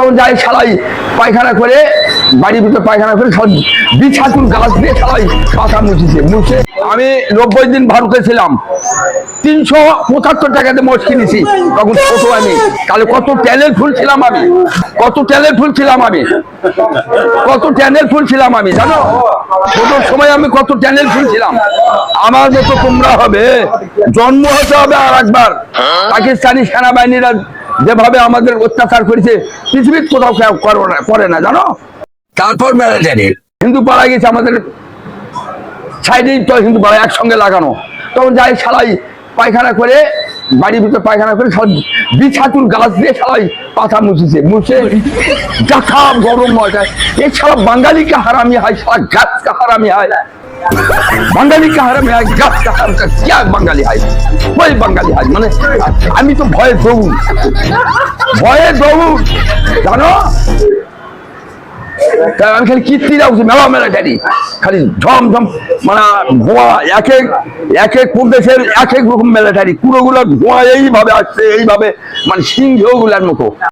তখন যাই শালাই পায়খানা করে বাড়ির ভিতরে পায়খানা করে সব বিছাতুন গাছ দিয়ে শালাই পাতা মুছে আমি 90 দিন ভারতে ছিলাম। 375 টাকাতে মোষ কিনেছি তখন ছোট আমি। তাহলে কত ট্যালেন্টফুল ছিলাম আমি, কত ট্যালেন্টফুল ছিলাম আমি, কত ট্যালেন্টফুল ছিলাম আমি জানো। ছোট সময় আমি কত ট্যালেন্টফুল ছিলাম। আমার মতো তোমরা হবে, জন্ম হতে হবে আর একবার। পাকিস্তানি সেনাবাহিনীরা যেভাবে আমাদের অত্যাচার করেছে পৃথিবীর কোথাও কেউ করে না জানো। তারপর হিন্দু পাড়া গেছে আমাদের সাইডেই তো হিন্দু পাড়া একসঙ্গে লাগানো। তখন যাই শালাই পায়খানা করে বাড়ির ভিতরে পায়খানা করে সব বিছাতুন গাছ দিয়ে শালাই পাতা মুছে দেখা গরম মজা। এই সারা বাঙালি কা হারামি হয়, সারা গাছ কা হারামি হয়, বাঙালি কা হারামি হয়, গাছ কা হারামি क्या বাঙালি হয়, ওই বাঙালি হয়। মানে আমি তো ভয়ে দৌড় জানো। আমি খালি কীর্তি যাচ্ছি মেলা জানি, খালি ঝমঝম মানে ধোঁয়া। এক এক প্রদেশের এক এক রকম মিলিটারি, পুরোগুলো ধোঁয়া এইভাবে আসছে, এইভাবে মানে সিংহ গুলার মতো।